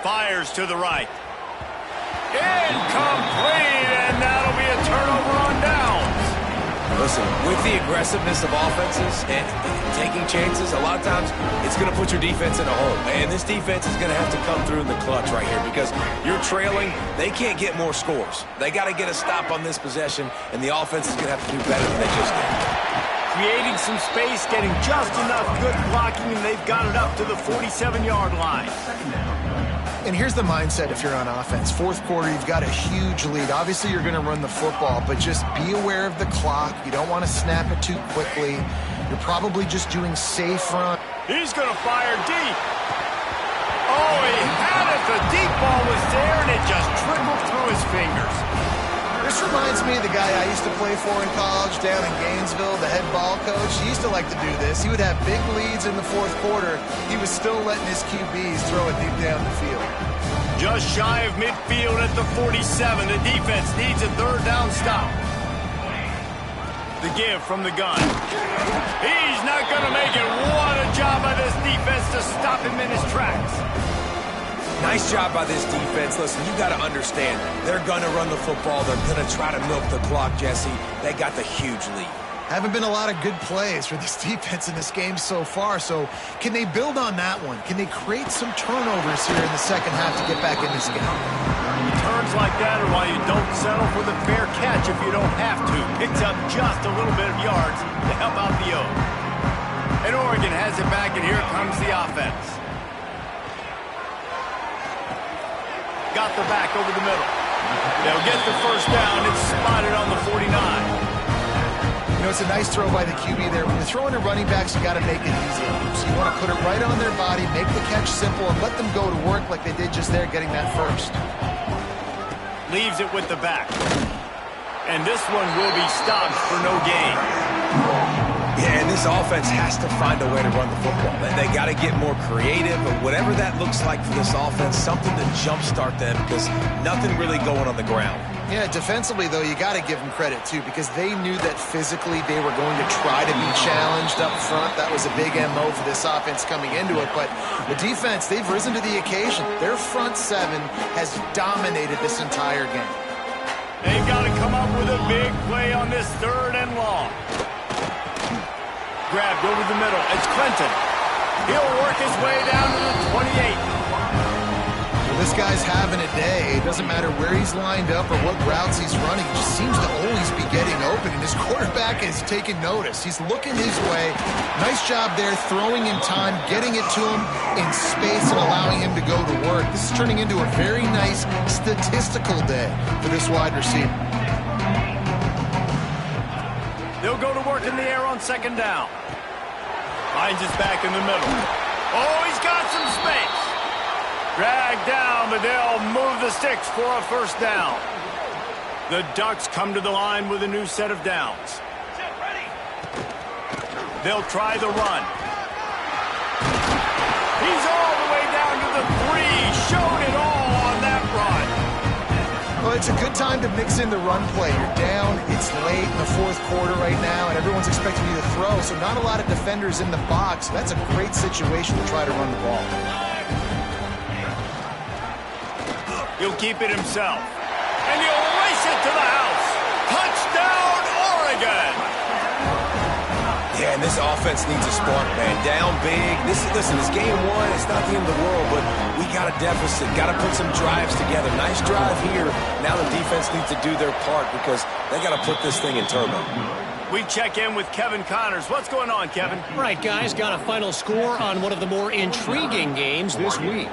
Fires to the right. Incomplete, and that'll be a turnover on downs. Listen, with the aggressiveness of offenses and taking chances, a lot of times it's going to put your defense in a hole. And this defense is going to have to come through in the clutch right here because you're trailing. They can't get more scores. They got to get a stop on this possession, and the offense is going to have to do better than they just did. Creating some space, getting just enough good blocking, and they've got it up to the 47-yard line. And here's the mindset if you're on offense. 4th quarter, you've got a huge lead. Obviously, you're going to run the football, but just be aware of the clock. You don't want to snap it too quickly. You're probably just doing safe run. He's going to fire deep. Oh, he had it. The deep ball was there, and it just trickled through his fingers. This reminds me of the guy I used to play for in college down in Gainesville, the head ball coach. He used to like to do this. He would have big leads in the 4th quarter. He was still letting his QBs throw it deep down the field. Just shy of midfield at the 47. The defense needs a 3rd down stop. The give from the gun. He's not going to make it. What a job by this defense to stop him in his tracks. Nice job by this defense. Listen, you got to understand, they're going to run the football. They're going to try to milk the clock, Jesse. They got the huge lead. Haven't been a lot of good plays for this defense in this game so far, so can they build on that one? Can they create some turnovers here in the second half to get back in this game? Turns like that are why you don't settle for the fair catch if you don't have to. Picks up just a little bit of yards to help out the O. And Oregon has it back, and here comes the offense. Got the back over the middle. They'll get the 1st down. It's spotted on the 49. You know, it's a nice throw by the QB there. When you're throwing to running backs, you got to make it easy on them. So you want to put it right on their body, make the catch simple, and let them go to work like they did just there, getting that 1st. Leaves it with the back. And this one will be stopped for no gain. Yeah, and this offense has to find a way to run the football. They got to get more creative, but whatever that looks like for this offense, something to jumpstart them because nothing really going on the ground. Yeah, defensively, though, you got to give them credit, too, because they knew that physically they were going to try to be challenged up front. That was a big MO for this offense coming into it. But the defense, they've risen to the occasion. Their front 7 has dominated this entire game. They've got to come up with a big play on this 3rd and long. Grabbed over the middle. It's Clinton. He'll work his way down to the 28. This guy's having a day. It doesn't matter where he's lined up or what routes he's running. He just seems to always be getting open, and his quarterback is taking notice. He's looking his way. Nice job there, throwing in time, getting it to him in space and allowing him to go to work. This is turning into a very nice statistical day for this wide receiver. They'll go to work in the air on 2nd down. Finds his back in the middle. Oh, he's got some space. Dragged down, but they'll move the sticks for a 1st down. The Ducks come to the line with a new set of downs. They'll try the run. He's all the way down to the 3. Showed it all on that run. Well, it's a good time to mix in the run play. You're down, it's late in the 4th quarter right now, and everyone's expecting you to throw, so not a lot of defenders in the box. That's a great situation to try to run the ball. He'll keep it himself. And he'll race it to the house. Touchdown, Oregon! Yeah, and this offense needs a spark, man. Down big. Listen, it's game 1. It's not the end of the world, but we got a deficit. Got to put some drives together. Nice drive here. Now the defense needs to do their part because they got to put this thing in turbo. We check in with Kevin Connors. What's going on, Kevin? Right, guys, got a final score on one of the more intriguing games this week.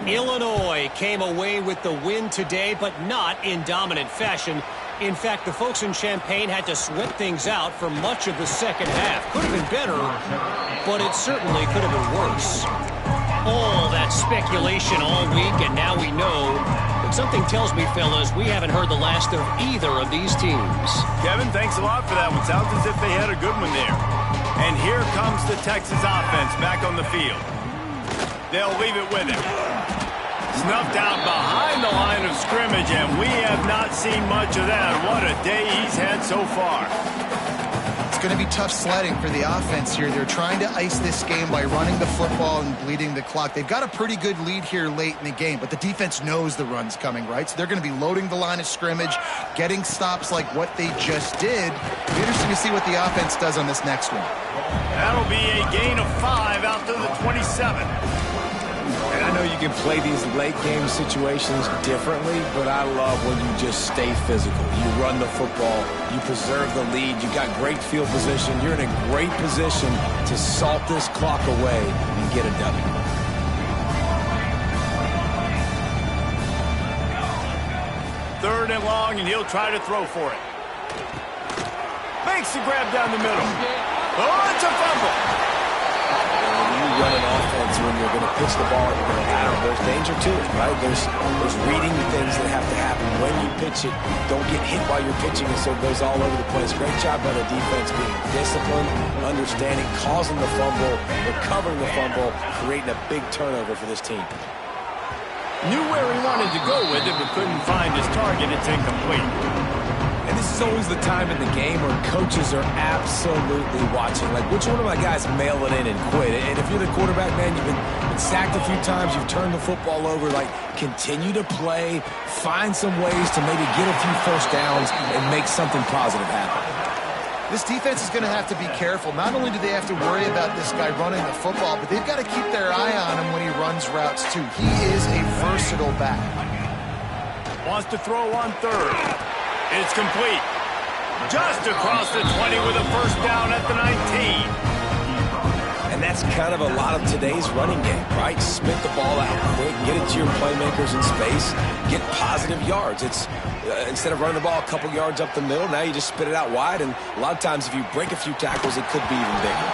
Illinois came away with the win today, but not in dominant fashion. In fact, the folks in Champaign had to sweat things out for much of the second half. Could have been better, but it certainly could have been worse. All that speculation all week, and now we know the But something tells me, fellas, we haven't heard the last of either of these teams. Kevin, thanks a lot for that one. Sounds as if they had a good one there. And here comes the Texas offense back on the field. They'll leave it with him. Snuffed out behind the line of scrimmage, and we have not seen much of that. What a day he's had so far. It's going to be tough sledding for the offense here. They're trying to ice this game by running the football and bleeding the clock. They've got a pretty good lead here late in the game, but the defense knows the run's coming, right? So they're going to be loading the line of scrimmage, getting stops like what they just did. It'll be interesting to see what the offense does on this next one. That'll be a gain of 5 out to the 27. And I know you can play these late game situations differently, but I love when you just stay physical. You run the football, you preserve the lead, you got great field position, you're in a great position to salt this clock away and get a W. Third and long, and he'll try to throw for it. Makes the grab down the middle. Oh, it's a fumble. When you run an offense, when you're going to pitch the ball, you're going to lateral, there's danger to it, right? There's reading the things that have to happen when you pitch it. Don't get hit while you're pitching, and so it goes all over the place. Great job by the defense being disciplined, understanding, causing the fumble, recovering the fumble, creating a big turnover for this team. Knew where he wanted to go with it, but couldn't find his target. It's incomplete. And this is always the time in the game where coaches are absolutely watching. Like, which one of my guys mail it in and quit? And if you're the quarterback, man, you've been sacked a few times, you've turned the football over, like, continue to play, find some ways to maybe get a few first downs and make something positive happen. This defense is going to have to be careful. Not only do they have to worry about this guy running the football, but they've got to keep their eye on him when he runs routes, too. He is a versatile back. Wants to throw on third. It's complete. Just across the 20 with a first down at the 19. And that's kind of a lot of today's running game, right? Spit the ball out quick, get it to your playmakers in space, get positive yards. It's instead of running the ball a couple yards up the middle, now you just spit it out wide, and a lot of times if you break a few tackles, it could be even bigger.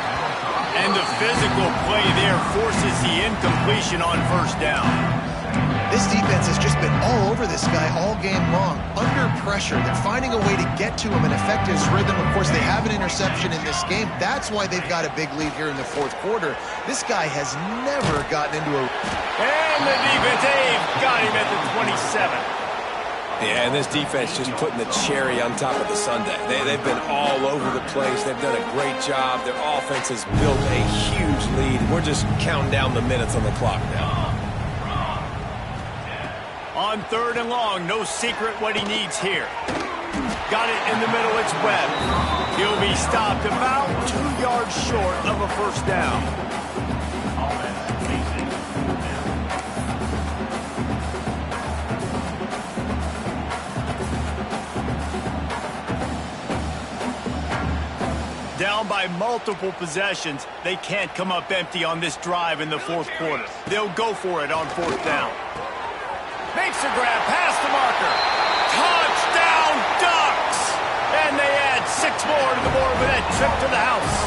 And the physical play there forces the incompletion on first down. This defense has just been all over this guy all game long. Under pressure, they're finding a way to get to him and affect his rhythm. Of course, they have an interception in this game. That's why they've got a big lead here in the fourth quarter. This guy has never gotten into a... And the defense, got him at the 27. Yeah, and this defense just putting the cherry on top of the sundae. They've been all over the place. They've done a great job. Their offense has built a huge lead. We're just counting down the minutes on the clock now. On third and long, no secret what he needs here. Got it in the middle, it's Webb. He'll be stopped about 2 yards short of a first down. Down by multiple possessions, they can't come up empty on this drive in the fourth quarter. They'll go for it on fourth down. Makes a grab past the marker. Touchdown, Ducks! And they add 6 more to the board with that trip to the house.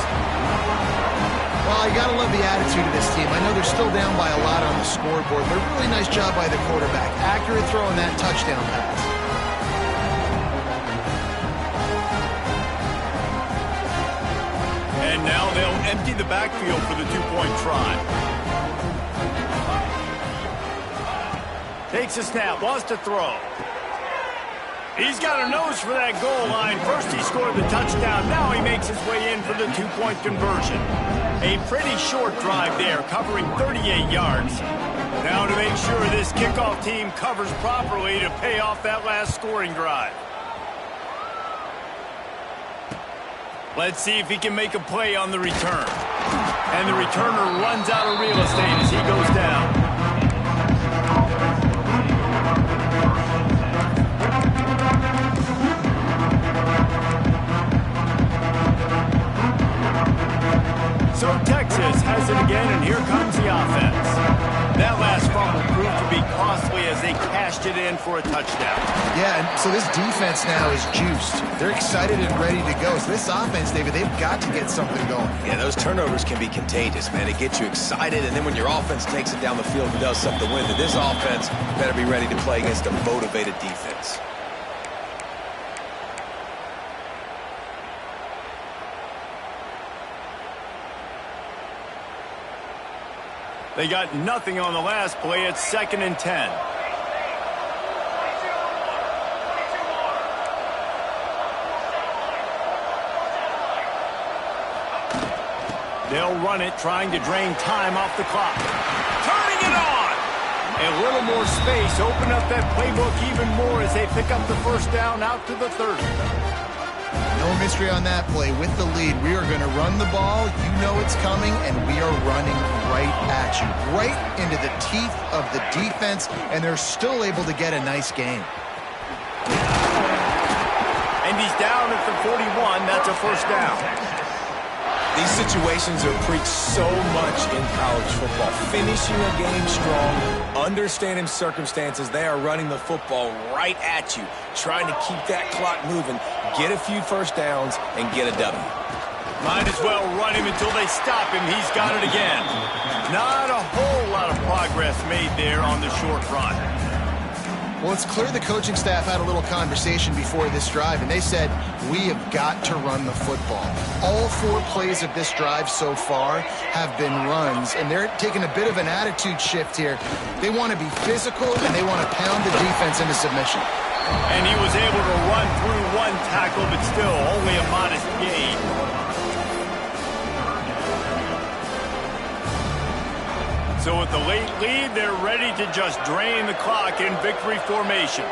Well, you got to love the attitude of this team. I know they're still down by a lot on the scoreboard, but a really nice job by the quarterback. Accurate throw on that touchdown pass. And now they'll empty the backfield for the two-point try. Takes a snap, wants to throw. He's got a nose for that goal line. First he scored the touchdown, now he makes his way in for the two-point conversion. A pretty short drive there, covering 38 yards. Now to make sure this kickoff team covers properly to pay off that last scoring drive. Let's see if he can make a play on the return. And the returner runs out of real estate as he goes down. So Texas has it again, and here comes the offense. That last fumble proved to be costly as they cashed it in for a touchdown. Yeah, and so this defense now is juiced. They're excited and ready to go. So this offense, David, they've got to get something going. Yeah, those turnovers can be contagious, man. It gets you excited, and then when your offense takes it down the field and does something with it, this offense better be ready to play against a motivated defense. They got nothing on the last play. It's 2nd and 10. They'll run it, trying to drain time off the clock. Turning it on! A little more space. Open up that playbook even more as they pick up the first down out to the 30. No mystery on that play. With the lead, we are going to run the ball. You know it's coming, and we are running right at you. Right into the teeth of the defense, and they're still able to get a nice gain. And he's down at the 41. That's a first down. These situations are preached so much in college football. Finishing a game strong, understanding circumstances. They are running the football right at you, trying to keep that clock moving, get a few first downs, and get a W. Might as well run him until they stop him. He's got it again. Not a whole lot of progress made there on the short run. Well, it's clear the coaching staff had a little conversation before this drive, and they said, we have got to run the football. All 4 plays of this drive so far have been runs, and they're taking a bit of an attitude shift here. They want to be physical, and they want to pound the defense into submission. And he was able to run through 1 tackle, but still only a modest gain. So with the late lead, they're ready to just drain the clock in victory formation.